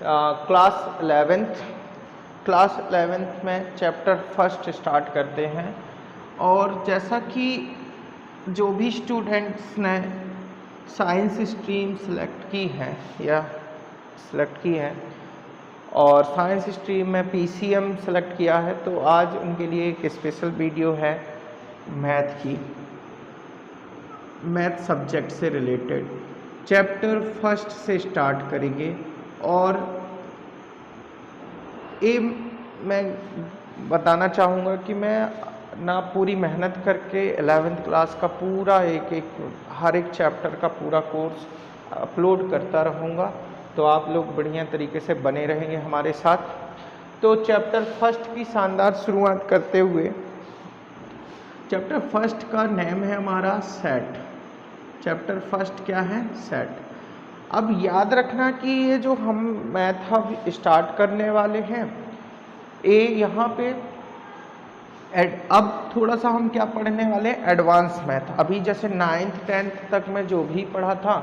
Class 11th में chapter first start करते हैं। और जैसा कि जो भी स्टूडेंट्स ने साइंस स्ट्रीम सेलेक्ट की है और साइंस स्ट्रीम में पीसीएम सेलेक्ट किया है, तो आज उनके लिए एक स्पेशल वीडियो है मैथ सब्जेक्ट से रिलेटेड। चैप्टर फर्स्ट से स्टार्ट करेंगे और ये मैं बताना चाहूँगा कि मैं ना पूरी मेहनत करके 11th क्लास का पूरा हर एक चैप्टर का पूरा कोर्स अपलोड करता रहूँगा, तो आप लोग बढ़िया तरीके से बने रहेंगे हमारे साथ। तो चैप्टर फर्स्ट की शानदार शुरुआत करते हुए, चैप्टर फर्स्ट का नेम है हमारा सेट। चैप्टर फर्स्ट क्या है? सेट। अब याद रखना कि ये जो हम मैथ अब स्टार्ट करने वाले हैं, ये यहाँ पे अब थोड़ा सा हम क्या पढ़ने वाले हैं? Advance math. अभी जैसे 9th 10th तक में जो भी पढ़ा था,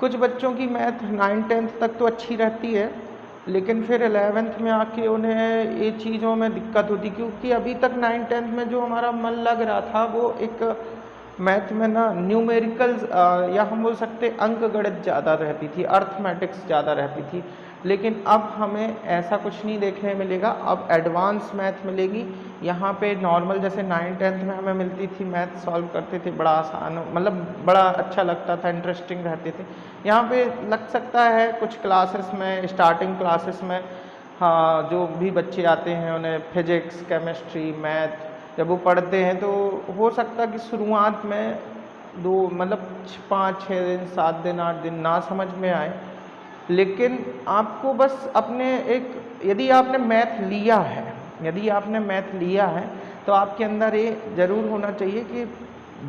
कुछ बच्चों की मैथ 9th 10th तक तो अच्छी रहती है, लेकिन फिर 11th में आके उन्हें ये चीज़ों में दिक्कत होती, क्योंकि अभी तक 9th 10th में जो हमारा मन लग रहा था वो एक मैथ में ना न्यूमेरिकल्स या हम बोल सकते अंक गणित ज़्यादा रहती थी, अर्थमेटिक्स ज़्यादा रहती थी। लेकिन अब हमें ऐसा कुछ नहीं देखने मिलेगा, अब एडवांस मैथ मिलेगी। यहाँ पे नॉर्मल जैसे 9th 10th में हमें मिलती थी, मैथ सॉल्व करते थे, बड़ा आसान, मतलब बड़ा अच्छा लगता था, इंटरेस्टिंग रहते थे। यहाँ पे लग सकता है कुछ क्लासेस में, स्टार्टिंग क्लासेस में, हाँ, जो भी बच्चे आते हैं उन्हें फिजिक्स, केमिस्ट्री, मैथ जब वो पढ़ते हैं तो हो सकता है कि शुरुआत में 5-6 दिन, 7 दिन, 8 दिन ना समझ में आए। लेकिन आपको बस यदि आपने मैथ लिया है तो आपके अंदर ये ज़रूर होना चाहिए कि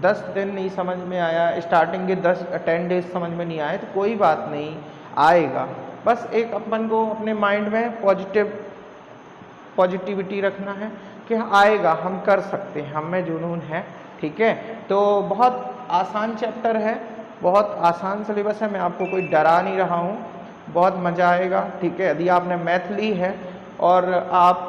10 दिन नहीं समझ में आया, स्टार्टिंग के 10 डेज समझ में नहीं आए तो कोई बात नहीं, आएगा। बस एक अपन को अपने माइंड में पॉजिटिविटी रखना है कि आएगा, हम कर सकते हैं, हम में जुनून है, ठीक है। तो बहुत आसान चैप्टर है, बहुत आसान सिलेबस है, मैं आपको कोई डरा नहीं रहा हूँ, बहुत मज़ा आएगा, ठीक है। यदि आपने मैथ ली है और आप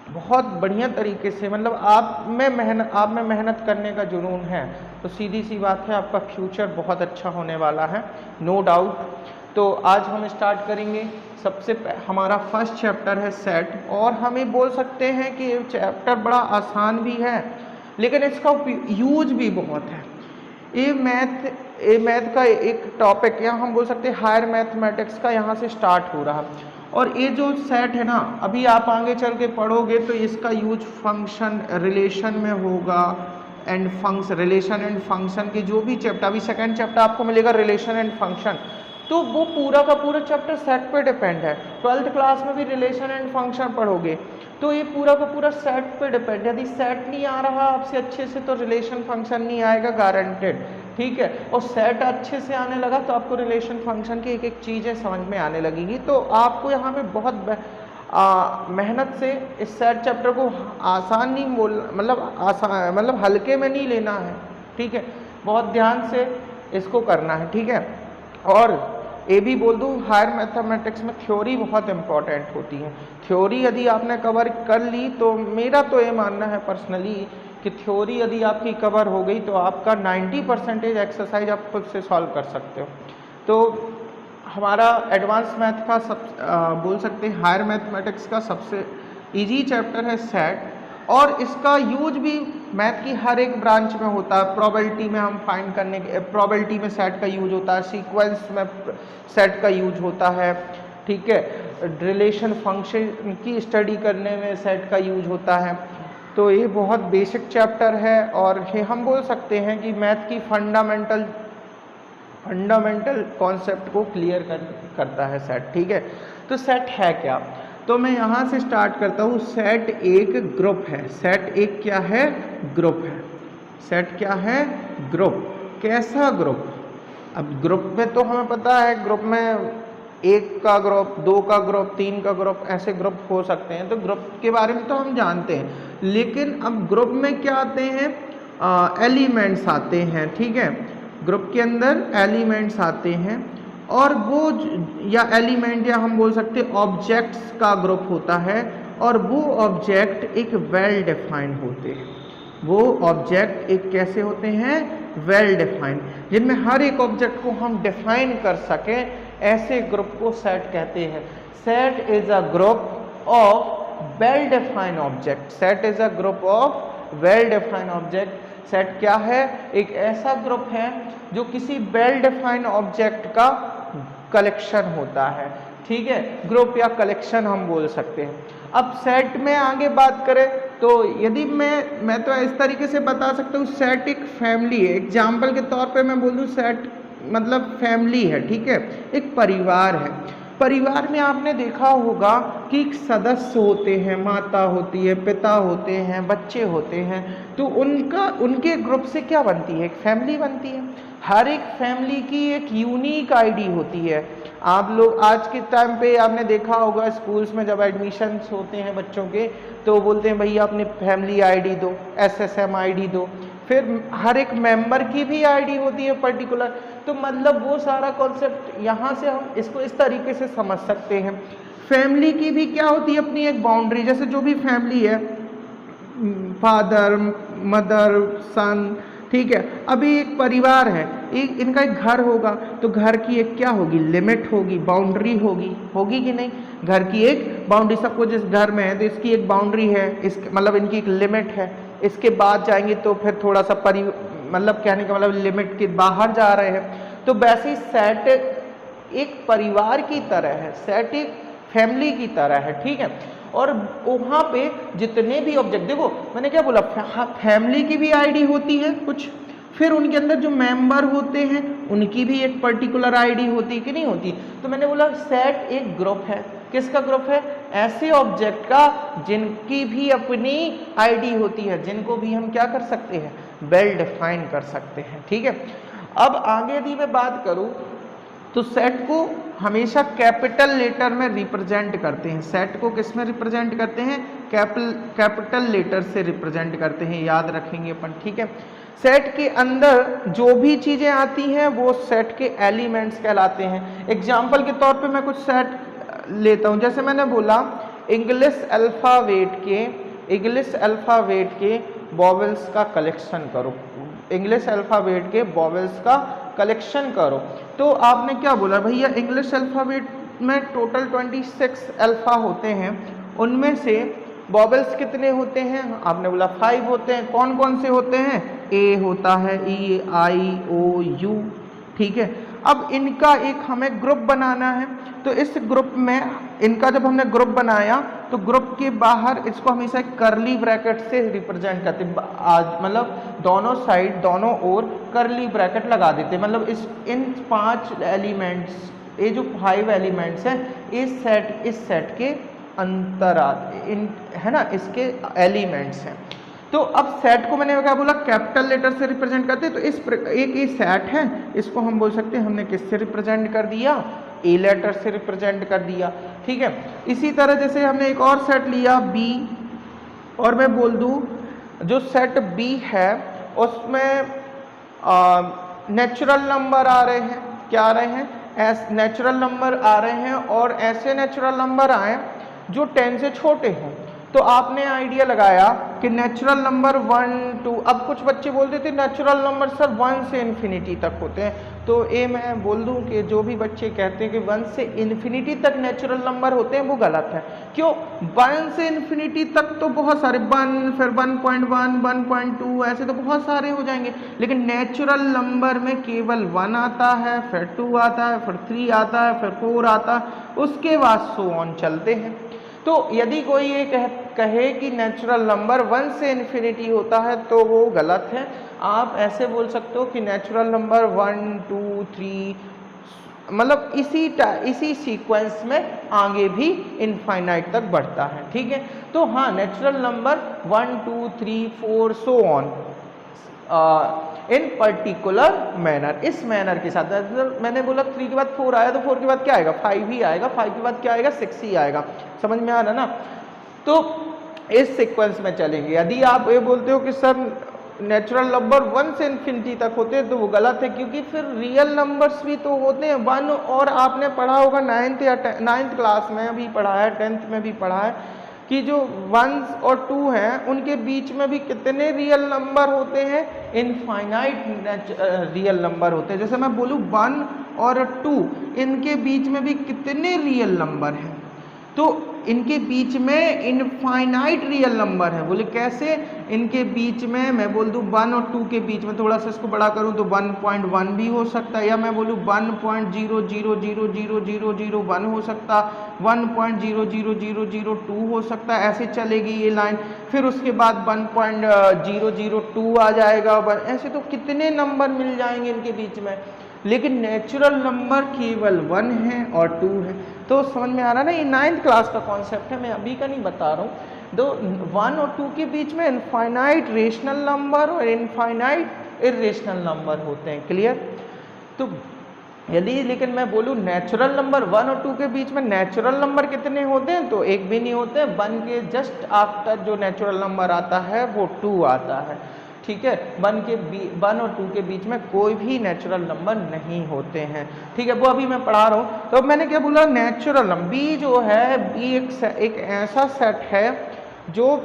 बहुत बढ़िया तरीके से, मतलब आप में मेहनत करने का जुनून है, तो सीधी सी बात है, आपका फ्यूचर बहुत अच्छा होने वाला है, नो डाउट। तो आज हम स्टार्ट करेंगे। हमारा फर्स्ट चैप्टर है सेट, और हम ये बोल सकते हैं कि ये चैप्टर बड़ा आसान भी है, लेकिन इसका यूज भी बहुत है। ये मैथ का एक टॉपिक, या हम बोल सकते हैं हायर मैथमेटिक्स का यहाँ से स्टार्ट हो रहा। और ये जो सेट है ना, अभी आप आगे चल के पढ़ोगे तो इसका यूज फंक्शन रिलेशन में होगा, रिलेशन एंड फंक्शन के जो भी चैप्टर, अभी सेकंड चैप्टर आपको मिलेगा रिलेशन एंड फंक्शन, तो वो पूरा का पूरा चैप्टर सेट पे डिपेंड है। 12th क्लास में भी रिलेशन एंड फंक्शन पढ़ोगे तो ये पूरा का पूरा सेट पे डिपेंड है। यदि सेट नहीं आ रहा आपसे अच्छे से तो रिलेशन फंक्शन नहीं आएगा, गारंटेड, ठीक है। और सेट अच्छे से आने लगा तो आपको रिलेशन फंक्शन की एक एक चीज़ें समझ में आने लगेंगी। तो आपको यहाँ पे बहुत मेहनत से इस सेट चैप्टर को आसान नहीं मतलब हल्के में नहीं लेना है, ठीक है, बहुत ध्यान से इसको करना है, ठीक है। और ये भी बोल दूँ, हायर मैथमेटिक्स में थ्योरी बहुत इंपॉर्टेंट होती है। थ्योरी यदि आपने कवर कर ली तो मेरा तो ये मानना है पर्सनली कि थ्योरी यदि आपकी कवर हो गई तो आपका 90% एक्सरसाइज आप खुद से सॉल्व कर सकते हो। तो हमारा एडवांस मैथ का बोल सकते हैं हायर मैथमेटिक्स का सबसे इजी चैप्टर है सेट, और इसका यूज भी मैथ की हर एक ब्रांच में होता है। प्रोबेबिलिटी में हम फाइंड करने के, प्रोबेबिलिटी में सेट का यूज होता है, सीक्वेंस में सेट का यूज होता है, ठीक है, रिलेशन फंक्शन की स्टडी करने में सेट का यूज होता है। तो ये बहुत बेसिक चैप्टर है, और ये हम बोल सकते हैं कि मैथ की फंडामेंटल कॉन्सेप्ट को क्लियर करता है सेट, ठीक है। तो सेट है क्या? तो मैं यहाँ से स्टार्ट करता हूँ। सेट एक ग्रुप है। सेट एक क्या है? ग्रुप है। सेट क्या है? ग्रुप। कैसा ग्रुप? अब ग्रुप में तो हमें पता है, ग्रुप में 1 का ग्रुप, 2 का ग्रुप, 3 का ग्रुप, ऐसे ग्रुप हो सकते हैं, तो ग्रुप के बारे में तो हम जानते हैं। लेकिन अब ग्रुप में क्या आते हैं? एलिमेंट्स आते हैं, ठीक है। ग्रुप के अंदर एलिमेंट्स आते हैं, और वो या एलिमेंट या हम बोल सकते हैं ऑब्जेक्ट्स का ग्रुप होता है, और वो ऑब्जेक्ट एक वेल डिफाइंड होते हैं। वो ऑब्जेक्ट एक कैसे होते हैं, वेल डिफाइंड, जिनमें हर एक ऑब्जेक्ट को हम डिफाइन कर सकें, ऐसे ग्रुप को सेट कहते हैं। Set is a group of well defined object. Set is a group of well defined object. Set क्या है, एक ऐसा ग्रुप है जो किसी वेल डिफाइंड ऑब्जेक्ट का कलेक्शन होता है, ठीक है, ग्रुप या कलेक्शन हम बोल सकते हैं। अब सेट में आगे बात करें तो यदि मैं तो इस तरीके से बता सकता हूँ, सेट एक फैमिली है। एग्जाम्पल के तौर पे मैं बोल दूँ, सेट मतलब फैमिली है, ठीक है, एक परिवार है। परिवार में आपने देखा होगा कि सदस्य होते हैं, माता होती है, पिता होते हैं, बच्चे होते हैं, तो उनके ग्रुप से क्या बनती है, एक फैमिली बनती है। हर एक फैमिली की एक यूनिक आईडी होती है। आप लोग आज के टाइम पे आपने देखा होगा स्कूल्स में जब एडमिशन्स होते हैं बच्चों के, तो बोलते हैं भैया अपनी फैमिली आईडी दो, SSM आईडी दो, फिर हर एक मेंबर की भी आईडी होती है पर्टिकुलर। तो मतलब वो सारा कॉन्सेप्ट यहाँ से हम इसको इस तरीके से समझ सकते हैं। फैमिली की भी क्या होती है, अपनी एक बाउंड्री, जैसे जो भी फैमिली है, फादर, मदर, सन, ठीक है। अभी एक परिवार है, एक इनका एक घर होगा, तो घर की एक क्या होगी, लिमिट होगी, बाउंड्री होगी, होगी कि नहीं, घर की एक बाउंड्री। सबको जिस घर में है तो इसकी एक बाउंड्री है, इस मतलब इनकी एक लिमिट है। इसके बाद जाएंगे तो फिर थोड़ा सा मतलब कहने का मतलब लिमिट के बाहर जा रहे हैं। तो वैसे सेट एक परिवार की तरह है, सेट एक फैमिली की तरह है, ठीक है। और वहाँ पे जितने भी ऑब्जेक्ट, देखो मैंने क्या बोला, फैमिली की भी आईडी होती है कुछ, फिर उनके अंदर जो मेंबर होते हैं उनकी भी एक पर्टिकुलर आईडी होती है कि नहीं होती। तो मैंने बोला सेट एक ग्रुप है, किसका ग्रुप है, ऐसे ऑब्जेक्ट का जिनकी भी अपनी आईडी होती है, जिनको भी हम क्या कर सकते हैं, वेल डिफाइन कर सकते हैं, ठीक है। अब आगे यदि मैं बात करूं तो सेट को हमेशा कैपिटल लेटर में रिप्रेजेंट करते हैं। सेट को किस में रिप्रेजेंट करते हैं, कैपिटल लेटर से रिप्रेजेंट करते हैं, याद रखेंगे अपन, ठीक है। सेट के अंदर जो भी चीज़ें आती हैं वो सेट के एलिमेंट्स कहलाते हैं। एग्जाम्पल के तौर पे मैं कुछ सेट लेता हूँ, जैसे मैंने बोला इंग्लिश अल्फ़ाबेट के वॉवेल्स का कलेक्शन करो, इंग्लिश अल्फ़ाबेट के वॉवेल्स का कलेक्शन करो। तो आपने क्या बोला भैया, इंग्लिश अल्फ़ाबेट में टोटल 26 अल्फ़ा होते हैं, उनमें से वॉवेल्स कितने होते हैं, आपने बोला 5 होते हैं। कौन कौन से होते हैं, ए होता है, ई, आई, ओ, यू, ठीक है। अब इनका एक हमें ग्रुप बनाना है, तो इस ग्रुप में इनका जब हमने ग्रुप बनाया तो ग्रुप के बाहर इसको हमेशा करली ब्रैकेट से रिप्रेजेंट करते, आज मतलब दोनों साइड, दोनों ओर करली ब्रैकेट लगा देते, मतलब इन 5 एलिमेंट्स, ये जो 5 एलिमेंट्स हैं इस सेट के इन है ना, इसके एलिमेंट्स हैं। तो अब सेट को मैंने क्या बोला, कैपिटल लेटर से रिप्रेजेंट करते हैं। तो एक ये सेट है, इसको हम बोल सकते हैं हमने किससे रिप्रेजेंट कर दिया, ए लेटर से रिप्रेजेंट कर दिया, ठीक है। इसी तरह जैसे हमने एक और सेट लिया बी, और मैं बोल दूं जो सेट बी है उसमें नेचुरल नंबर आ रहे हैं, क्या आ रहे हैं, नेचुरल नंबर आ रहे हैं, और ऐसे नेचुरल नंबर आए जो 10 से छोटे हों। तो आपने आइडिया लगाया कि नेचुरल नंबर 1, 2, अब कुछ बच्चे बोलते थे नेचुरल नंबर सर 1 से इन्फिनिटी तक होते हैं, तो ये मैं बोल दूं कि जो भी बच्चे कहते हैं कि 1 से इन्फिनिटी तक नेचुरल नंबर होते हैं वो गलत है। क्यों, 1 से इन्फिनिटी तक तो बहुत सारे, 1 फिर 1.1, 1.2 ऐसे तो बहुत सारे हो जाएंगे, लेकिन नेचुरल नंबर में केवल 1 आता है, फिर 2 आता है, फिर 3 आता है, फिर 4 आता है, उसके बाद सो ऑन चलते हैं। तो यदि कोई ये कहे कि नेचुरल नंबर 1 से इन्फिनिटी होता है तो वो गलत है। आप ऐसे बोल सकते हो कि नेचुरल नंबर 1, 2, 3 मतलब इसी सीक्वेंस में आगे भी इनफाइनाइट तक बढ़ता है, ठीक है। तो हाँ, natural number 1, 2, 3, 4 so on in particular manner, इस मैनर के साथ। मैंने बोला 3 के बाद 4 आया तो 4 के बाद क्या आएगा, 5 ही आएगा, 5 के बाद क्या आएगा, 6 ही आएगा, समझ में आ रहा ना। तो इस सीक्वेंस में चलेंगे। यदि आप ये बोलते हो कि सर नेचुरल नंबर 1 से इन्फिनिटी तक होते हैं तो वो गलत है, क्योंकि फिर रियल नंबर्स भी तो होते हैं 1, और आपने पढ़ा होगा 9th या 9th क्लास में भी पढ़ा है, 10th में भी पढ़ा है कि जो 1 और 2 हैं उनके बीच में भी कितने रियल नंबर होते हैं, इनफाइनाइट रियल नंबर होते हैं। जैसे मैं बोलूँ 1 और 2 इनके बीच में भी कितने रियल नंबर हैं, तो इनके बीच में इनफाइनाइट रियल नंबर है। बोले कैसे, इनके बीच में मैं बोल दूं 1 और 2 के बीच में थोड़ा सा इसको बड़ा करूं तो 1.1 भी हो सकता है, या मैं बोलूं 1.00000001 हो सकता, 1.00002 हो सकता है, ऐसे चलेगी ये लाइन। फिर उसके बाद 1.002 आ जाएगा, ऐसे तो कितने नंबर मिल जाएंगे इनके बीच में, लेकिन नेचुरल नंबर केवल 1 है और 2 है। तो समझ में आ रहा है ना, ये 9th क्लास का कॉन्सेप्ट है, मैं अभी का नहीं बता रहा हूँ। दो 1 और 2 के बीच में इनफाइनाइट रेशनल नंबर और इनफाइनाइट इरेशनल नंबर होते हैं। क्लियर? तो यदि लेकिन मैं बोलूँ नेचुरल नंबर 1 और 2 के बीच में नेचुरल नंबर कितने होते हैं, तो एक भी नहीं होते। 1 के जस्ट आफ्टर जो नेचुरल नंबर आता है वो 2 आता है। ठीक है, 1 और 2 के बीच में कोई भी नेचुरल नंबर नहीं होते हैं। ठीक है, वो अभी मैं पढ़ा रहा हूँ। तो मैंने क्या बोला, नेचुरल नंबर बी जो है, बी एक ऐसा सेट है जो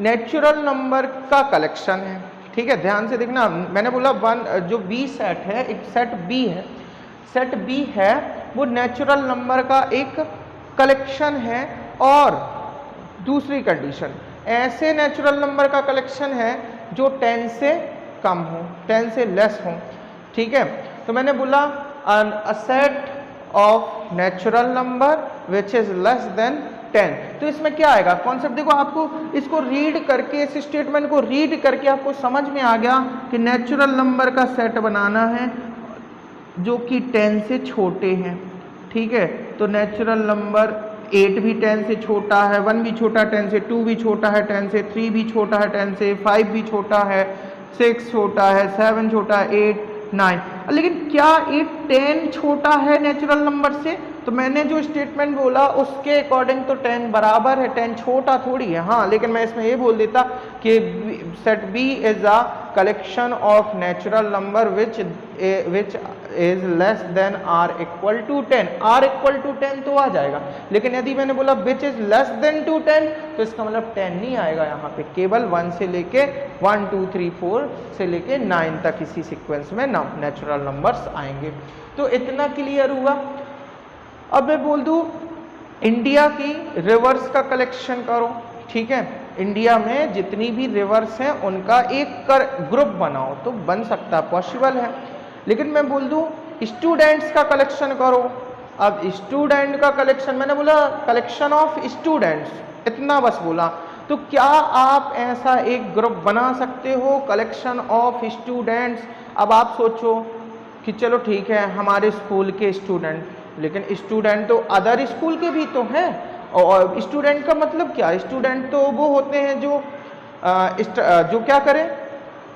नेचुरल नंबर का कलेक्शन है। ठीक है, ध्यान से देखना, मैंने बोला जो बी सेट है, एक सेट बी है, सेट बी है वो नेचुरल नंबर का एक कलेक्शन है। और दूसरी कंडीशन, ऐसे नेचुरल नंबर का कलेक्शन है जो 10 से कम हो, 10 से लेस हो। ठीक है, तो मैंने बोला a set of natural number which is less then 10। तो इसमें क्या आएगा कॉन्सेप्ट, देखो आपको इसको रीड करके, इस स्टेटमेंट को रीड करके आपको समझ में आ गया कि नेचुरल नंबर का सेट बनाना है जो कि 10 से छोटे हैं। ठीक है, तो नेचुरल नंबर 8 भी 10 से छोटा है, 1 भी छोटा है 10 से, 2 भी छोटा है 10 से, 3 भी छोटा है 10 से, 5 भी छोटा है, 6 छोटा है, 7 छोटा है, 8, 9। लेकिन क्या 8, 10 छोटा है नेचुरल नंबर से? तो मैंने जो स्टेटमेंट बोला उसके अकॉर्डिंग तो 10 बराबर है, 10 छोटा थोड़ी है। हाँ, लेकिन मैं इसमें ये बोल देता कि set B is a collection of natural number which is less than or equal to 10। Or equal to 10 तो आ जाएगा, लेकिन यदि मैंने बोला which is less than to 10 तो इसका मतलब 10 नहीं आएगा यहाँ पे, केवल 1 से लेके 1 2 3 4 से लेके 9 तक इसी सीक्वेंस में नेचुरल नंबर्स आएंगे। तो इतना क्लियर हुआ। अब मैं बोल दूं इंडिया की रिवर्स का कलेक्शन करो। ठीक है, इंडिया में जितनी भी रिवर्स हैं उनका एक ग्रुप बनाओ, तो बन सकता है, पॉसिबल है। लेकिन मैं बोल दूं स्टूडेंट्स का कलेक्शन करो। अब स्टूडेंट का कलेक्शन, मैंने बोला कलेक्शन ऑफ स्टूडेंट्स, इतना बस बोला। तो क्या आप ऐसा एक ग्रुप बना सकते हो, कलेक्शन ऑफ स्टूडेंट्स? अब आप सोचो कि चलो ठीक है हमारे स्कूल के स्टूडेंट, लेकिन स्टूडेंट तो अदर स्कूल के भी तो हैं। और स्टूडेंट का मतलब क्या, स्टूडेंट तो वो होते हैं जो क्या करें,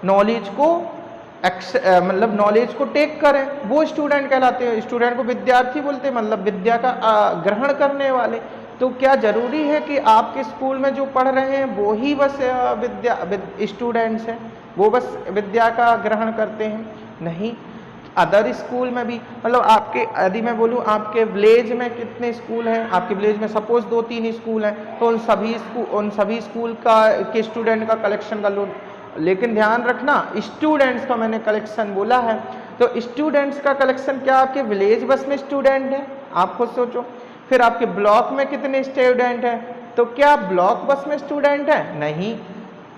नॉलेज को मतलब नॉलेज को टेक करें, वो स्टूडेंट कहलाते हैं। स्टूडेंट को विद्यार्थी बोलते हैं, मतलब विद्या का ग्रहण करने वाले। तो क्या जरूरी है कि आपके स्कूल में जो पढ़ रहे हैं वो ही बस स्टूडेंट्स हैं, वो बस विद्या का ग्रहण करते हैं? नहीं, अदर स्कूल में भी, मतलब आपके, यदि मैं बोलूँ आपके विलेज में कितने स्कूल हैं, आपके विलेज में सपोज 2-3 स्कूल हैं, तो उन सभी स्कूल के स्टूडेंट का कलेक्शन कर लो। लेकिन ध्यान रखना, स्टूडेंट्स का मैंने कलेक्शन बोला है, तो स्टूडेंट्स का कलेक्शन क्या आपके विलेज बस में स्टूडेंट है? आप खुद सोचो। फिर आपके ब्लॉक में कितने स्टूडेंट हैं, तो क्या ब्लॉक बस में स्टूडेंट है? नहीं,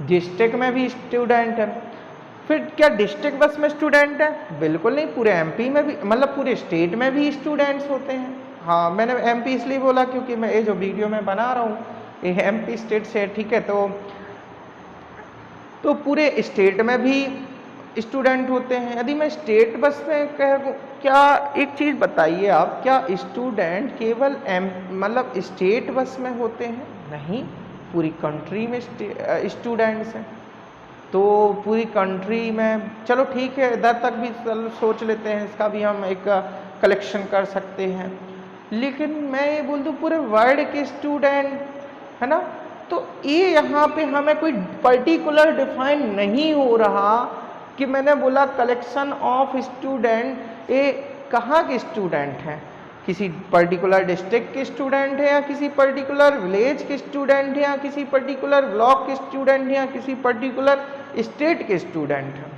डिस्ट्रिक्ट में भी स्टूडेंट है। फिर क्या डिस्ट्रिक्ट बस में स्टूडेंट है? बिल्कुल नहीं, पूरे एमपी में भी, मतलब पूरे स्टेट में भी स्टूडेंट्स होते हैं। हाँ, मैंने एमपी इसलिए बोला क्योंकि मैं ये जो वीडियो में बना रहा हूँ ये एमपी स्टेट से है। ठीक है, तो पूरे स्टेट में भी स्टूडेंट होते हैं। यदि मैं स्टेट बस में कहूँ, क्या एक चीज़ बताइए आप, क्या स्टूडेंट केवल मतलब स्टेट बस में होते हैं? नहीं, पूरी कंट्री में स्टूडेंट्स हैं। तो पूरी कंट्री में, चलो ठीक है, इधर तक भी सोच लेते हैं, इसका भी हम एक कलेक्शन कर सकते हैं। लेकिन मैं ये बोल दूँ पूरे वर्ल्ड के स्टूडेंट है ना, तो ये यहाँ पे हमें कोई पर्टिकुलर डिफाइन नहीं हो रहा कि मैंने बोला कलेक्शन ऑफ स्टूडेंट, ये कहाँ के स्टूडेंट हैं, किसी पर्टिकुलर डिस्ट्रिक्ट के स्टूडेंट है या किसी पर्टिकुलर विलेज के स्टूडेंट है या किसी पर्टिकुलर ब्लॉक के स्टूडेंट है या किसी पर्टिकुलर स्टेट के स्टूडेंट हैं,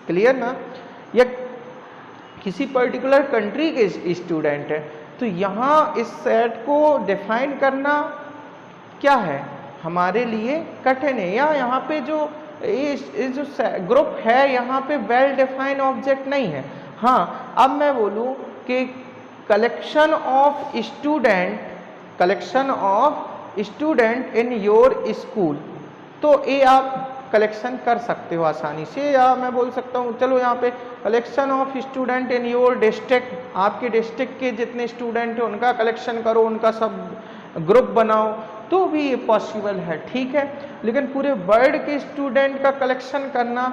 क्लियर ना, या किसी पर्टिकुलर कंट्री के स्टूडेंट है। तो यहाँ इस सेट को डिफाइन करना क्या है हमारे लिए कठिन है, या यहाँ पे जो ये जो ग्रुप है यहाँ पे वेल डिफाइंड ऑब्जेक्ट नहीं है। हाँ, अब मैं बोलूँ कि collection of student in your school, तो ये आप कलेक्शन कर सकते हो आसानी से, या मैं बोल सकता हूँ चलो यहाँ पे collection of student in your district, आपके डिस्ट्रिक्ट के जितने स्टूडेंट हैं उनका कलेक्शन करो, उनका सब ग्रुप बनाओ, तो भी ये पॉसिबल है, ठीक है। लेकिन पूरे वर्ल्ड के स्टूडेंट का कलेक्शन करना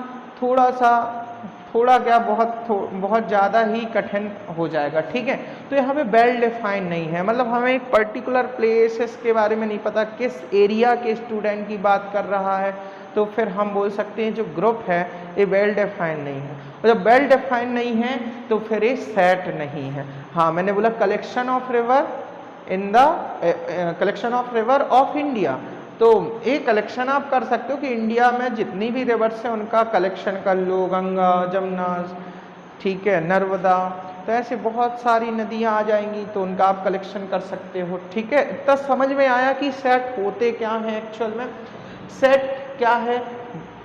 थोड़ा क्या बहुत ज़्यादा ही कठिन हो जाएगा, ठीक है। तो यहाँ पे वेल डिफाइन नहीं है, मतलब हमें एक पर्टिकुलर प्लेसेस के बारे में नहीं पता किस एरिया के स्टूडेंट की बात कर रहा है, तो फिर हम बोल सकते हैं जो ग्रुप है ये वेल डिफाइन नहीं है। और जब वेल डिफाइन नहीं है तो फिर ये सेट नहीं है। हाँ, मैंने बोला collection of river of India, तो एक कलेक्शन आप कर सकते हो कि इंडिया में जितनी भी रिवर्स हैं उनका कलेक्शन कर लो, गंगा, जमुना, ठीक है, नर्मदा, तो ऐसे बहुत सारी नदियां आ जाएंगी तो उनका आप कलेक्शन कर सकते हो, ठीक है। इतना समझ में आया कि सेट होते क्या हैं एक्चुअल में। सेट क्या है?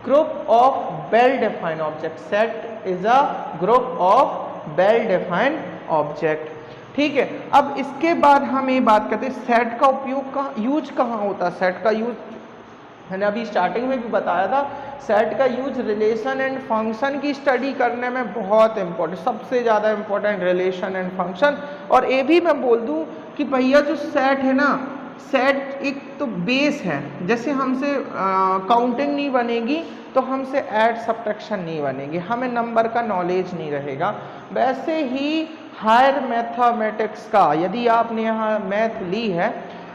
Group of well defined object. Set is a group of well defined object, ठीक है। अब इसके बाद हम ये बात करते हैं सेट का उपयोग यूज कहाँ होता है। सेट का यूज मैंने अभी स्टार्टिंग में भी बताया था, सेट का यूज रिलेशन एंड फंक्शन की स्टडी करने में बहुत इंपॉर्टेंट, सबसे ज़्यादा इंपॉर्टेंट रिलेशन एंड फंक्शन। और ये भी मैं बोल दूं कि भैया जो सेट है ना, सेट एक तो बेस है, जैसे हमसे काउंटिंग नहीं बनेगी तो हमसे ऐड सब्ट्रैक्शन नहीं बनेगी, हमें नंबर का नॉलेज नहीं रहेगा। वैसे ही हायर मैथमेटिक्स का, यदि आपने यहाँ मैथ ली है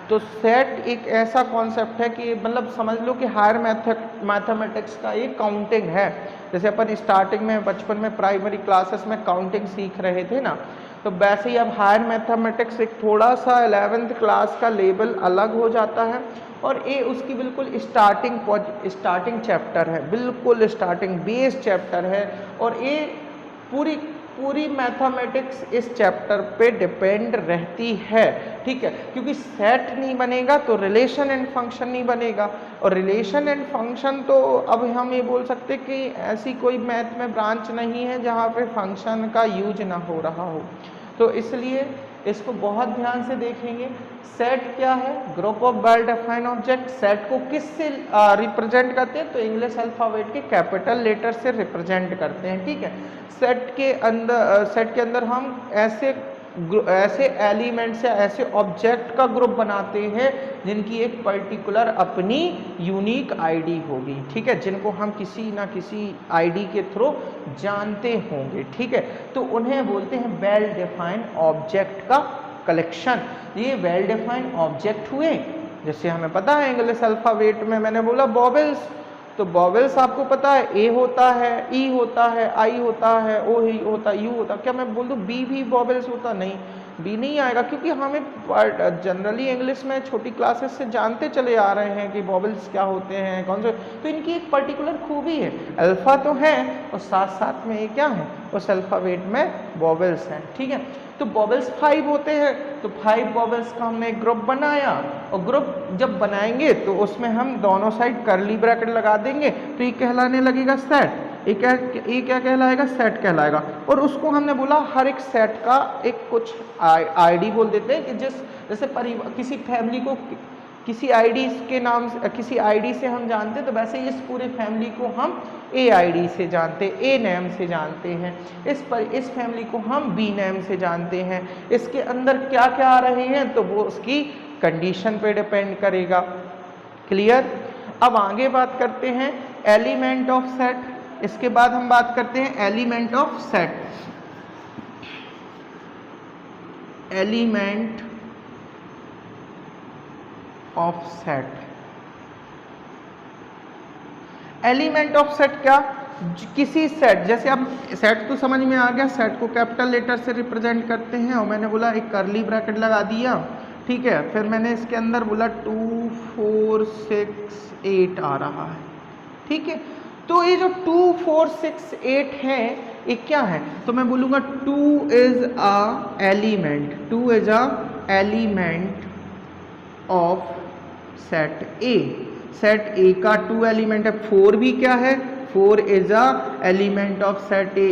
तो सेट एक ऐसा कॉन्सेप्ट है कि मतलब समझ लो कि हायर मैथमेटिक्स का एक काउंटिंग है। जैसे अपन स्टार्टिंग में बचपन में प्राइमरी क्लासेस में काउंटिंग सीख रहे थे ना, तो वैसे ही अब हायर मैथमेटिक्स एक थोड़ा सा 11th क्लास का लेवल अलग हो जाता है, और ये उसकी बिल्कुल स्टार्टिंग चैप्टर है, बिल्कुल स्टार्टिंग बेस चैप्टर है। और ये पूरी मैथमेटिक्स इस चैप्टर पे डिपेंड रहती है, ठीक है। क्योंकि सेट नहीं बनेगा तो रिलेशन एंड फंक्शन नहीं बनेगा, और रिलेशन एंड फंक्शन तो अब हम ये बोल सकते कि ऐसी कोई मैथ में ब्रांच नहीं है जहाँ पे फंक्शन का यूज ना हो रहा हो, तो इसलिए इसको बहुत ध्यान से देखेंगे। सेट क्या है? Group of well defined object. Set को किससे रिप्रेजेंट करते हैं? तो इंग्लिश अल्फ़ाबेट के कैपिटल लेटर से रिप्रेजेंट करते हैं, ठीक है। सेट के अंदर हम ऐसे एलिमेंट्स या ऐसे ऑब्जेक्ट का ग्रुप बनाते हैं जिनकी एक पर्टिकुलर अपनी यूनिक आईडी होगी, ठीक है, जिनको हम किसी ना किसी आईडी के थ्रू जानते होंगे, ठीक है। तो उन्हें बोलते हैं वेल डिफाइंड ऑब्जेक्ट का कलेक्शन। ये वेल डिफाइंड ऑब्जेक्ट हुए, जैसे हमें पता है इंग्लिश अल्फ़ाबेट में मैंने बोला वॉवेल्स, तो वॉवेल्स आपको पता है ए होता है, ई होता है, आई होता है, ओ ही होता है, यू होता है। क्या मैं बोल दूँ बी भी वॉवेल्स होता? नहीं, बी नहीं आएगा, क्योंकि हमें जनरली इंग्लिश में छोटी क्लासेस से जानते चले आ रहे हैं कि वॉवेल्स क्या होते हैं, कौन से, तो इनकी एक पर्टिकुलर खूबी है। अल्फ़ा तो है और साथ साथ में ये क्या है, उस अल्फ़ाबेट में वॉवेल्स हैं, ठीक है। तो वॉवेल्स 5 होते हैं, तो 5 वॉवेल्स का हमने एक ग्रुप बनाया, और ग्रुप जब बनाएंगे तो उसमें हम दोनों साइड करली ब्रैकेट लगा देंगे, तो ये कहलाने लगेगा सेट। ये क्या कहलाएगा? सेट कहलाएगा। और उसको हमने बोला हर एक सेट का एक कुछ आईडी बोल देते हैं कि जैसे किसी फैमिली को किसी आईडी के नाम से, किसी आईडी से हम जानते हैं, तो वैसे ही इस पूरे फैमिली को हम ए आईडी से जानते हैं, ए नेम से जानते हैं। इस फैमिली को हम बी नेम से जानते हैं। इसके अंदर क्या क्या आ रहे हैं तो वो उसकी कंडीशन पे डिपेंड करेगा, क्लियर। अब आगे बात करते हैं एलिमेंट ऑफ सेट। इसके बाद हम बात करते हैं element of set. Element of set, element of set क्या, किसी सेट, जैसे अब सेट तो समझ में आ गया, सेट को कैपिटल लेटर से रिप्रेजेंट करते हैं और मैंने बोला एक कर्ली ब्रैकेट लगा दिया, ठीक है। फिर मैंने इसके अंदर बोला 2 4 6 8 आ रहा है, ठीक है। तो ये जो 2 4 6 8 है ये क्या है, तो मैं बोलूँगा 2 is a element, 2 is a element of set A. Set A का 2 एलिमेंट है। 4 भी क्या है, 4 is a element of set A,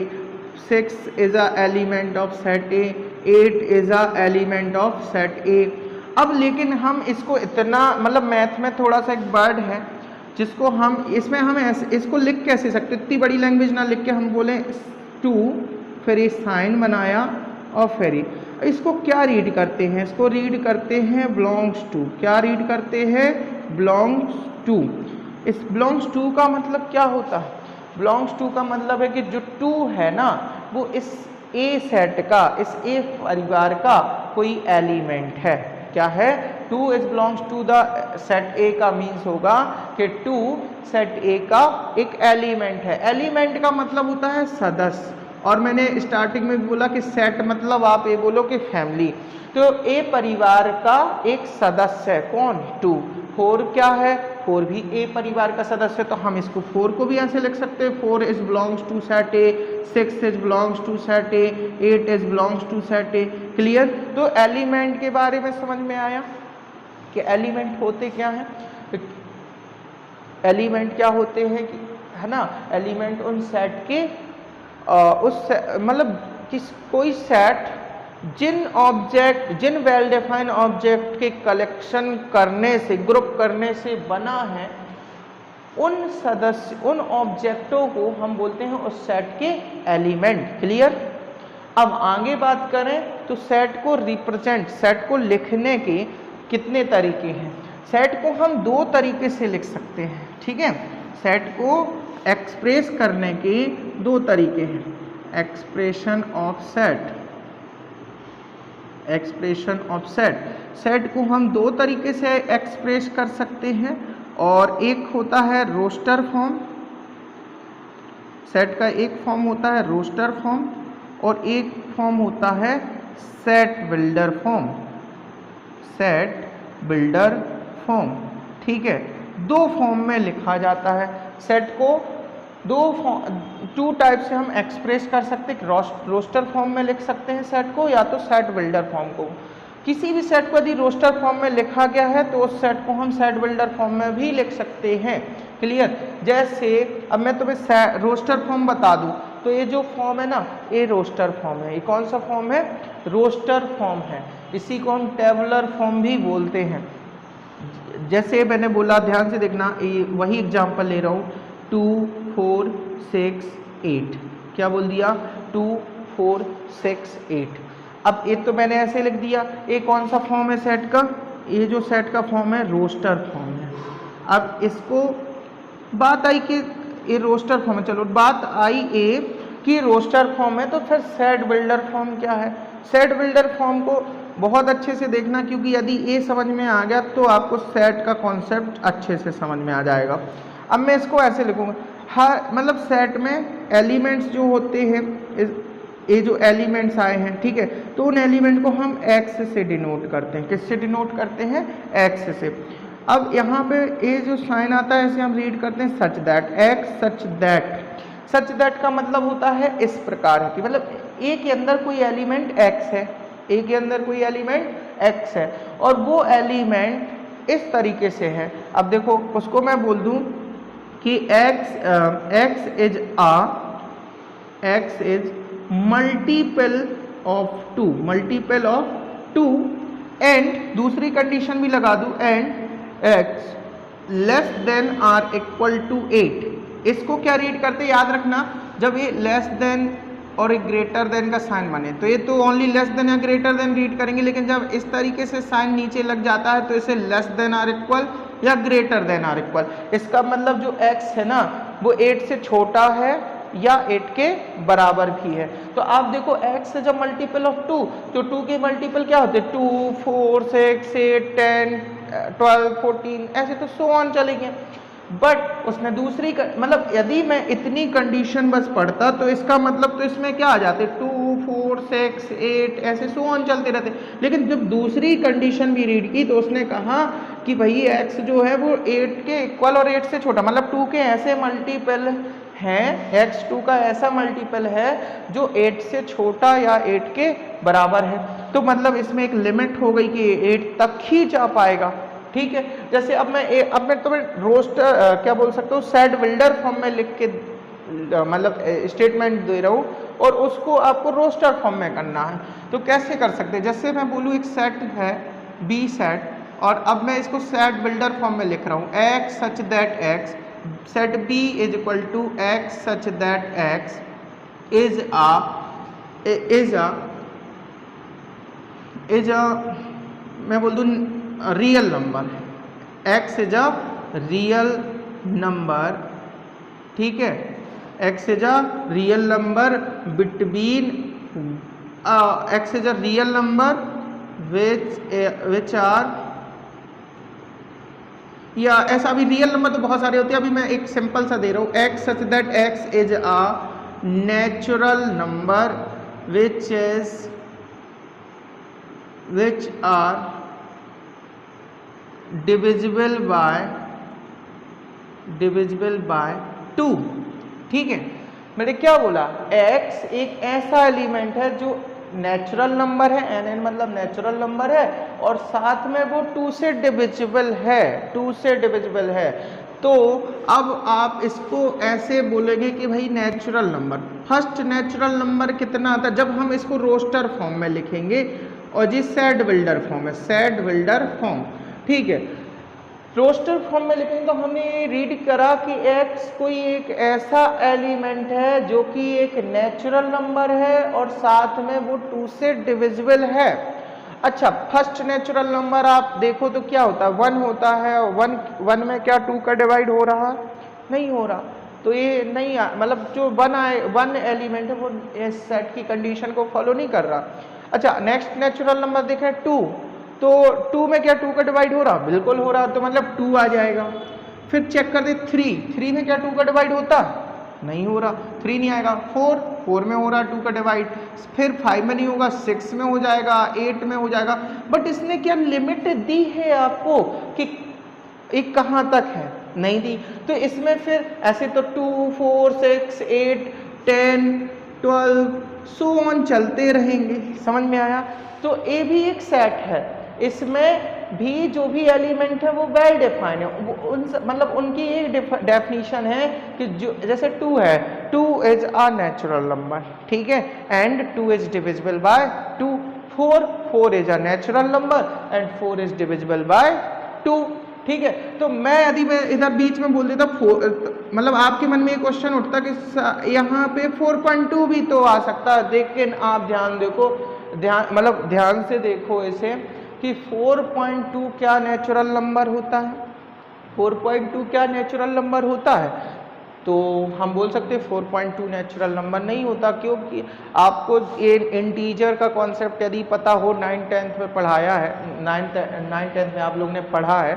6 is a element of set A, 8 is a element of set ए। अब लेकिन हम इसको इतना, मतलब मैथ में थोड़ा सा एक वर्ड है जिसको हम इसमें हम इसको लिख कैसे सकते, इतनी बड़ी लैंग्वेज ना लिख के हम बोलें 2, फिर ये साइन बनाया और फिर इसको क्या रीड करते हैं, इसको रीड करते हैं बिलोंग्स टू। क्या रीड करते हैं, बिलोंग्स टू। इस बिलोंग्स टू का मतलब क्या होता है, बिलोंग्स टू का मतलब है कि जो 2 है ना वो इस ए सेट का, इस ए परिवार का कोई एलिमेंट है। क्या है, 2 is belongs to the set A का मीन्स होगा कि 2 सेट ए का एक एलिमेंट है। एलिमेंट का मतलब होता है सदस्य, और मैंने स्टार्टिंग में भी बोला कि सेट मतलब आप ये बोलो कि फैमिली। तो ए परिवार का एक सदस्य है, कौन, 2। 4 क्या है, 4 भी ए परिवार का सदस्य है, तो हम इसको 4 को भी ऐसे लिख सकते हैं, 4 is belongs to set A, 6 is belongs to set A, 8 is belongs to set A. Clear. तो एलिमेंट के बारे में समझ में आया कि एलिमेंट होते क्या हैं। एलिमेंट क्या होते हैं कि, है ना, एलिमेंट उन सेट के मतलब किस कोई सेट जिन वेल डिफाइंड ऑब्जेक्ट के कलेक्शन करने से, ग्रुप करने से बना है, उन ऑब्जेक्टों को हम बोलते हैं उस सेट के एलिमेंट। क्लियर। अब आगे बात करें तो सेट को रिप्रेजेंट, सेट को लिखने के कितने तरीके हैं। सेट को हम 2 तरीके से लिख सकते हैं, ठीक है। सेट को एक्सप्रेस करने के 2 तरीके हैं। Expression of set, expression of set, set को हम 2 तरीके से एक्सप्रेस कर सकते हैं, और एक होता है रोस्टर फॉर्म। सेट का एक फॉर्म होता है रोस्टर फॉर्म और एक फॉर्म होता है set builder form. Set builder form, ठीक है। 2 फॉर्म में लिखा जाता है सेट को। 2 टाइप से हम एक्सप्रेस कर सकते हैं, रोस्टर फॉर्म में लिख सकते हैं सेट को, या तो सेट बिल्डर फॉर्म को। किसी भी सेट को यदि रोस्टर फॉर्म में लिखा गया है तो उस सेट को हम सेट बिल्डर फॉर्म में भी लिख सकते हैं। क्लियर। जैसे अब मैं तुम्हें रोस्टर फॉर्म बता दूं, तो ये जो फॉर्म है ना, ये रोस्टर फॉर्म है। ये कौन सा फॉर्म है, रोस्टर फॉर्म है। इसी को हम टेबुलर फॉर्म भी बोलते हैं। जैसे मैंने बोला, ध्यान से देखना, ये वही एग्जाम्पल ले रहा हूँ, 2 4 6 8। क्या बोल दिया, 2 4 6 8। अब ये तो मैंने ऐसे लिख दिया। ये कौन सा फॉर्म है सेट का, ये जो सेट का फॉर्म है रोस्टर फॉर्म है। अब इसको बात आई कि ये रोस्टर फॉर्म है, चलो बात आई ए कि रोस्टर फॉर्म है, तो फिर सेट बिल्डर फॉर्म क्या है। सेट बिल्डर फॉर्म को बहुत अच्छे से देखना, क्योंकि यदि ये समझ में आ गया तो आपको सेट का कॉन्सेप्ट अच्छे से समझ में आ जाएगा। अब मैं इसको ऐसे लिखूंगा, हर मतलब सेट में एलिमेंट्स जो होते हैं, ये जो एलिमेंट्स आए हैं, ठीक है, तो उन एलिमेंट को हम एक्स से डिनोट करते हैं। किससे डिनोट करते हैं, एक्स से। अब यहाँ पे ये जो साइन आता है इसे हम रीड करते हैं सच that, x such that. Such that का मतलब होता है इस प्रकार है कि मतलब ए के अंदर कोई एलिमेंट एक्स है, ए के अंदर कोई एलिमेंट एक्स है, और वो एलिमेंट इस तरीके से है। अब देखो उसको मैं बोल दूं कि x is multiple of 2, multiple of 2, and दूसरी कंडीशन भी लगा दूं, and x less than or equal to 8। इसको क्या रीड करते हैं, याद रखना, जब ये लेस देन और एक ग्रेटर देन का साइन बने तो ये तो ओनली लेस देन या ग्रेटर देन रीड करेंगे, लेकिन जब इस तरीके से साइन नीचे लग जाता है तो इसे लेस देन आर इक्वल या ग्रेटर देन आर इक्वल। इसका मतलब जो x है ना वो 8 से छोटा है या 8 के बराबर भी है। तो आप देखो x से जब मल्टीपल ऑफ 2, तो 2 के मल्टीपल क्या होते हैं, 2 4 6 8 10 12 14, ऐसे तो सो ऑन चलेंगे। बट उसने दूसरी मतलब यदि मैं इतनी कंडीशन बस पढ़ता तो इसका मतलब तो इसमें क्या आ जाते 2 4 6 8 ऐसे सो ऑन चलते रहते। लेकिन जब दूसरी कंडीशन भी रीड की तो उसने कहा कि भाई x जो है वो 8 के इक्वल और 8 से छोटा, मतलब 2 के ऐसे मल्टीपल हैं, x 2 का ऐसा मल्टीपल है जो 8 से छोटा या 8 के बराबर है। तो मतलब इसमें एक लिमिट हो गई कि 8 तक ही जा पाएगा। ठीक है, जैसे अब मैं तुम्हें रोस्टर क्या बोल सकता हूँ, सेट बिल्डर फॉर्म में लिख के मतलब स्टेटमेंट दे रहा हूँ और उसको आपको रोस्टर फॉर्म में करना है। तो कैसे कर सकते हैं, जैसे मैं बोलूँ एक सेट है बी सेट, और अब मैं इसको सेट बिल्डर फॉर्म में लिख रहा हूँ x such that x set B is equal to x such that x is a मैं बोल दूँ real number, x is a real number. ठीक है, x is a real number between x is a real number which are, या ऐसा अभी real number तो बहुत सारे होते हैं, अभी मैं एक सिंपल सा दे रहा हूँ x such that x is a natural number which are divisible by 2। ठीक है, मैंने क्या बोला, x एक ऐसा एलिमेंट है जो नेचुरल नंबर है, n मतलब नेचुरल नंबर है, और साथ में वो 2 से डिविजिबल है। तो अब आप इसको ऐसे बोलेंगे कि भाई natural number, first natural number कितना आता है जब हम इसको रोस्टर फॉर्म में लिखेंगे, और जी सेट बिल्डर फॉर्म है, सेट बिल्डर फॉर्म। ठीक है, रोस्टर फॉर्म में लिखेंगे तो हमने रीड करा कि x कोई एक ऐसा एलिमेंट है जो कि एक नेचुरल नंबर है और साथ में वो 2 से डिविजिबल है। अच्छा, फर्स्ट नेचुरल नंबर आप देखो तो क्या होता है, 1 होता है, और 1 में क्या 2 का डिवाइड हो रहा, नहीं हो रहा, तो ये नहीं मतलब जो 1 एलिमेंट है वो इस सेट की कंडीशन को फॉलो नहीं कर रहा। अच्छा, नेक्स्ट नेचुरल नंबर देखें 2, तो 2 में क्या 2 का डिवाइड हो रहा, बिल्कुल हो रहा, तो मतलब 2 आ जाएगा। फिर चेक कर दे 3 में क्या 2 का डिवाइड होता, नहीं हो रहा, 3 नहीं आएगा। 4 में हो रहा 2 का डिवाइड, फिर 5 में नहीं होगा, 6 में हो जाएगा, 8 में हो जाएगा। बट इसने क्या लिमिट दी है आपको कि एक कहाँ तक है, नहीं दी। तो इसमें फिर ऐसे तो 2 4 6 8 10 12 सो ऑन चलते रहेंगे, समझ में आया। तो ए भी एक सेट है, इसमें भी जो भी एलिमेंट है वो वेल डिफाइन है, मतलब उनकी एक डेफिनेशन है कि जो जैसे 2 है, 2 इज अ नेचुरल नंबर, ठीक है, and 2 is divisible by 2। 4 is a natural number and 4 is divisible by 2। ठीक है, तो मैं यदि मैं इधर बीच में बोल देता मतलब आपके मन में एक क्वेश्चन उठता कि यहाँ पे 4.2 भी तो आ सकता है, लेकिन आप ध्यान देखो, ध्यान से देखो इसे कि 4.2 क्या नेचुरल नंबर होता है, 4.2 क्या नेचुरल नंबर होता है, तो हम बोल सकते हैं 4.2 नेचुरल नंबर नहीं होता, क्योंकि आपको ये इंटीजर का कॉन्सेप्ट यदि पता हो, 9th 10th में पढ़ाया है, 9th 10th में आप लोग ने पढ़ा है,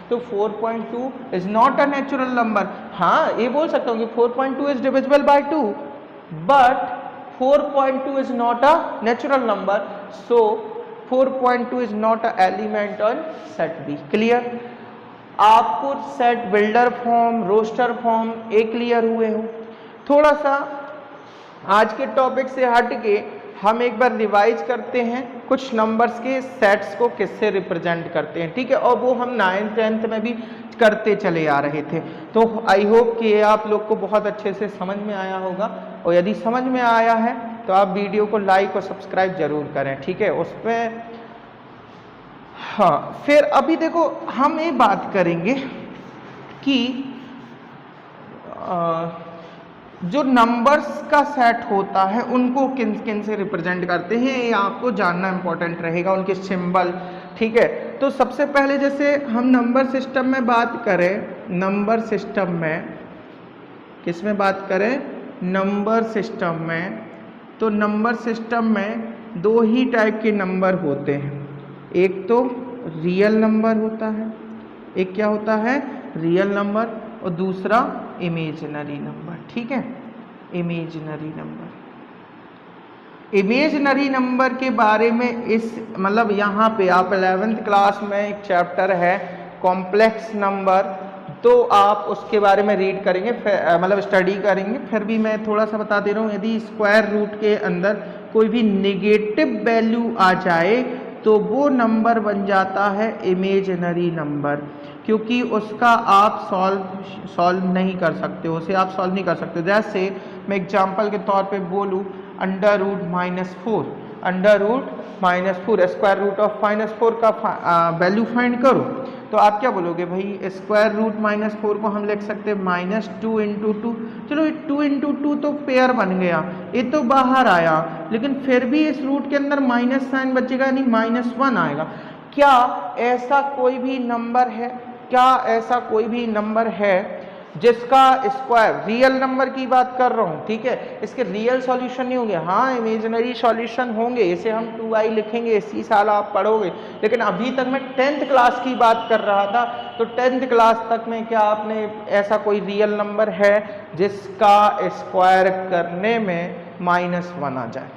तो 4.2 is not a natural number. हाँ, ये बोल सकता हूँ कि 4.2 is divisible by 2, but 4.2 is not a natural number, so 4.2 is not a element on set B। Clear, आपको set builder form, roster form एक क्लियर हुए हो। थोड़ा सा आज के टॉपिक से हट के हम एक बार रिवाइज करते हैं कुछ नंबर्स के सेट्स को किससे रिप्रेजेंट करते हैं, ठीक है, और वो हम 9th 10th में भी करते चले आ रहे थे। तो आई होप कि ये आप लोग को बहुत अच्छे से समझ में आया होगा, और यदि समझ में आया है तो आप वीडियो को लाइक और सब्सक्राइब जरूर करें, ठीक है, उस पर। हाँ, फिर अभी देखो हम ये बात करेंगे कि जो नंबर्स का सेट होता है उनको किन किन से रिप्रेजेंट करते हैं, ये आपको जानना इंपॉर्टेंट रहेगा, उनके सिंबल, ठीक है। तो सबसे पहले जैसे हम नंबर सिस्टम में बात करें, नंबर सिस्टम में किस में बात करें, नंबर सिस्टम में, तो नंबर सिस्टम में 2 ही टाइप के नंबर होते हैं, एक तो रियल नंबर होता है, एक क्या होता है, रियल नंबर, और दूसरा इमेजिनरी नंबर, ठीक है। इमेजिनरी नंबर, इमेजिनरी नंबर के बारे में इस मतलब यहाँ पे आप 11th क्लास में एक चैप्टर है कॉम्प्लेक्स नंबर, तो आप उसके बारे में रीड करेंगे, मतलब स्टडी करेंगे। फिर भी मैं थोड़ा सा बता दे रहा हूँ, यदि स्क्वायर रूट के अंदर कोई भी नेगेटिव वैल्यू आ जाए तो वो नंबर बन जाता है इमेजिनरी नंबर, क्योंकि उसका आप सॉल्व नहीं कर सकते हो, उसे आप सॉल्व नहीं कर सकते। जैसे मैं एग्जांपल के तौर पे बोलूँ under root -4, under root -4 square root of -4 का वैल्यू फाइंड करो, तो आप क्या बोलोगे भाई स्क्वायर रूट -4 को हम लिख सकते हैं -2 × 2। चलो ये 2 × 2 तो पेयर बन गया, ये तो बाहर आया, लेकिन फिर भी इस रूट के अंदर माइनस साइन बचेगा, यानी -1 आएगा। क्या ऐसा कोई भी नंबर है, क्या ऐसा कोई भी नंबर है जिसका स्क्वायर, रियल नंबर की बात कर रहा हूँ, ठीक है, इसके रियल सॉल्यूशन नहीं होंगे, हाँ इमेजिनरी सॉल्यूशन होंगे, इसे हम 2i लिखेंगे, इसी साल आप पढ़ोगे। लेकिन अभी तक मैं 10th क्लास की बात कर रहा था, तो 10th क्लास तक में क्या आपने ऐसा कोई रियल नंबर है जिसका स्क्वायर करने में -1 आ जाए?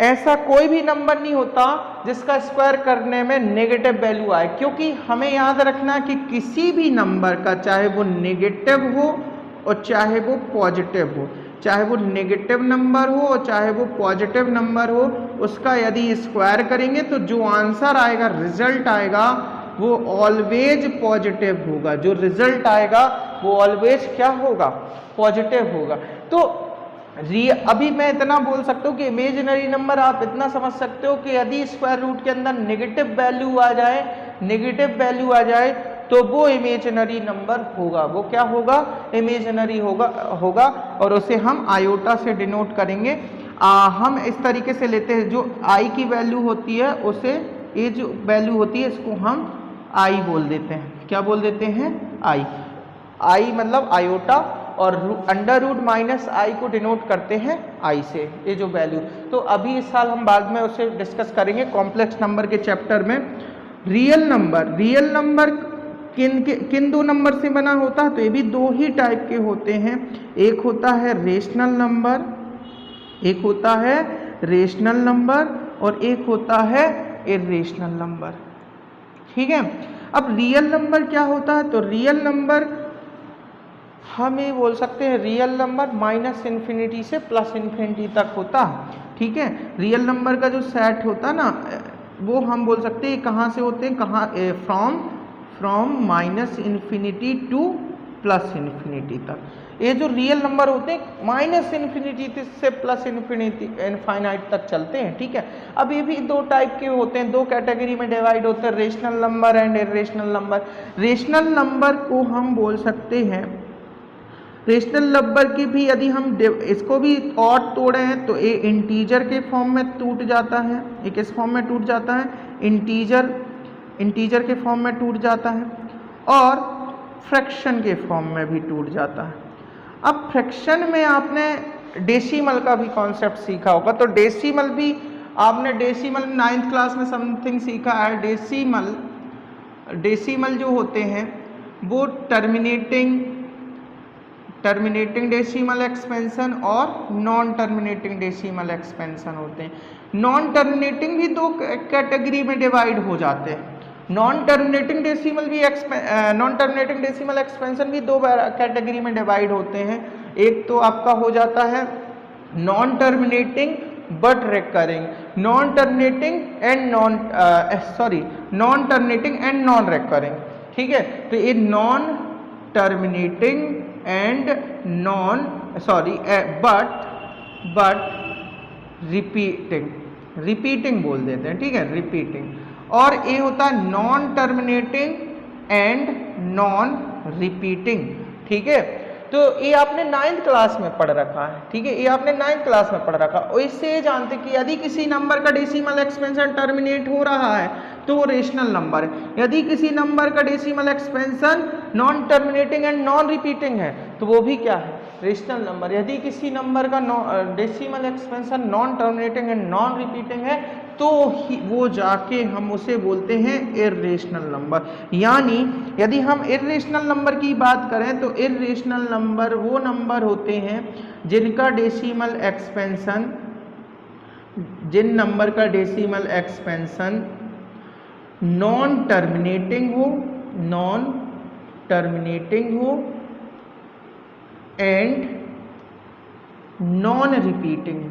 ऐसा कोई भी नंबर नहीं होता जिसका स्क्वायर करने में नेगेटिव वैल्यू आए, क्योंकि हमें याद रखना कि किसी भी नंबर का, चाहे वो नेगेटिव हो और चाहे वो पॉजिटिव हो, चाहे वो नेगेटिव नंबर हो और चाहे वो पॉजिटिव नंबर हो, उसका यदि स्क्वायर करेंगे तो जो आंसर आएगा, रिजल्ट आएगा, वो ऑलवेज पॉजिटिव होगा। जो रिजल्ट आएगा वो ऑलवेज क्या होगा? पॉजिटिव होगा। तो अभी मैं इतना बोल सकता हूँ कि इमेजिनरी नंबर आप इतना समझ सकते हो कि यदि स्क्वायर रूट के अंदर नेगेटिव वैल्यू आ जाए, नेगेटिव वैल्यू आ जाए, तो वो इमेजिनरी नंबर होगा। वो क्या होगा? इमेजिनरी होगा और उसे हम आयोटा से डिनोट करेंगे। हम इस तरीके से लेते हैं, जो आई की वैल्यू होती है उसे, ये जो वैल्यू होती है इसको हम आई बोल देते हैं। क्या बोल देते हैं? आई। आई मतलब आयोटा, और अंडर रूट -i को डिनोट करते हैं i से, ये जो वैल्यू। तो अभी इस साल हम बाद में उसे डिस्कस करेंगे कॉम्प्लेक्स नंबर के चैप्टर में। रियल नंबर किन दो नंबर से बना होता है? तो ये भी दो ही टाइप के होते हैं, एक होता है रेशनल नंबर, एक होता है रेशनल नंबर और एक होता है इर्रेशनल नंबर, ठीक है। अब रियल नंबर क्या होता है? तो रियल नंबर हम ये बोल सकते हैं, रियल नंबर -∞ से +∞ तक होता, ठीक है। रियल नंबर का जो सेट होता ना, वो हम बोल सकते हैं कहाँ से होते हैं, कहाँ, फ्रॉम -∞ टू +∞ तक। ये जो रियल नंबर होते हैं -∞ से +∞ तक चलते हैं, ठीक है। अब ये भी दो टाइप के होते हैं, दो कैटेगरी में डिवाइड होते हैं, rational number and irrational number. Rational number को हम बोल सकते हैं, रेशनल नंबर की भी यदि हम इसको भी और तोड़े हैं तो ये इंटीजर के फॉर्म में टूट जाता है, ये किस फॉर्म में टूट जाता है? इंटीजर के फॉर्म में टूट जाता है, और फ्रैक्शन के फॉर्म में भी टूट जाता है। अब फ्रैक्शन में आपने डेसिमल का भी कॉन्सेप्ट सीखा होगा, तो डेसिमल भी आपने 9th क्लास में समथिंग सीखा है। डेसिमल जो होते हैं वो टर्मिनेटिंग डेसिमल एक्सपेंशन और नॉन टर्मिनेटिंग डेसिमल एक्सपेंशन होते हैं। नॉन टर्मिनेटिंग भी दो कैटेगरी में डिवाइड हो जाते हैं। नॉन टर्मिनेटिंग डेसिमल एक्सपेंशन भी दो कैटेगरी में डिवाइड होते हैं। एक तो आपका हो जाता है non terminating but recurring, non terminating and non recurring, ठीक है। तो ये non terminating and but repeating बोल देते हैं, ठीक है, रिपीटिंग। और ये होता है non terminating and non repeating, ठीक है। तो ये आपने 9th क्लास में पढ़ रखा है, ठीक है, ये आपने 9th क्लास में पढ़ रखा। और इससे जानते कि यदि किसी नंबर का डेसिमल एक्सपेंशन टर्मिनेट हो रहा है तो वो रेशनल नंबर है। यदि किसी नंबर का decimal expansion non terminating and non repeating है तो वो भी क्या है? Rational number. यदि किसी नंबर का decimal expansion non terminating and non repeating है तो वो जाके हम उसे बोलते हैं इर्रेशनल नंबर। यानी यदि हम इर्रेशनल नंबर की बात करें तो इर्रेशनल नंबर वो नंबर होते हैं जिनका डेसिमल एक्सपेंशन, जिन नंबर का डेसिमल एक्सपेंशन नॉन टर्मिनेटिंग हो and non repeating.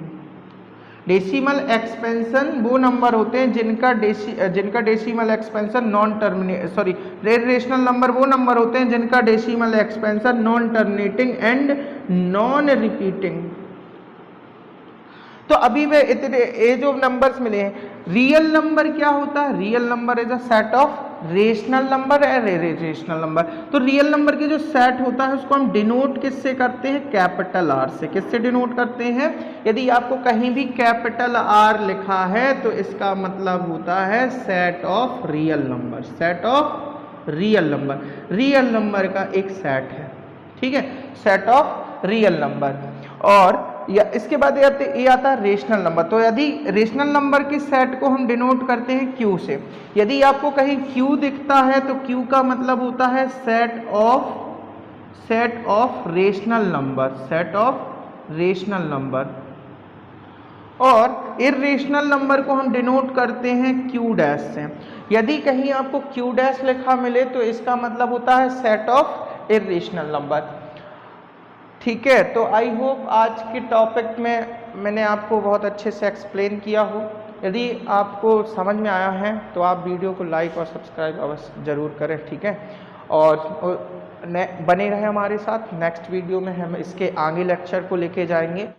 Decimal expansion वो नंबर होते हैं जिनका डेसिमल एक्सपेंशन इर्रेशनल नंबर वो नंबर होते हैं जिनका decimal expansion non terminating and non repeating. तो अभी वे इतने ये जो नंबर्स मिले हैं, रियल नंबर क्या होता है? Real number is a set of rational number and irrational number. तो रियल नंबर के जो सेट होता है उसको हम डिनोट किससे करते हैं? कैपिटल आर से। किससे डिनोट करते हैं? यदि आपको कहीं भी कैपिटल आर लिखा है तो इसका मतलब होता है set of real number. Set of real number, real number का एक सेट है, ठीक है, सेट ऑफ रियल नंबर। और या इसके बाद ये आता है रेशनल नंबर। तो यदि रेशनल नंबर के सेट को हम डिनोट करते हैं क्यू से। यदि आपको कहीं क्यू दिखता है तो क्यू का मतलब होता है set of rational number, set of rational number. और इर्रेशनल नंबर को हम डिनोट करते हैं क्यू डैश से। यदि कहीं आपको क्यू डैश लिखा मिले तो इसका मतलब होता है सेट ऑफ इर्रेशनल नंबर। ठीक है, तो आई होप आज के टॉपिक में मैंने आपको बहुत अच्छे से एक्सप्लेन किया हो। यदि आपको समझ में आया है तो आप वीडियो को लाइक और सब्सक्राइब अवश्य ज़रूर करें, ठीक है। और बने रहें हमारे साथ। नेक्स्ट वीडियो में हम इसके आगे लेक्चर को लेके जाएंगे।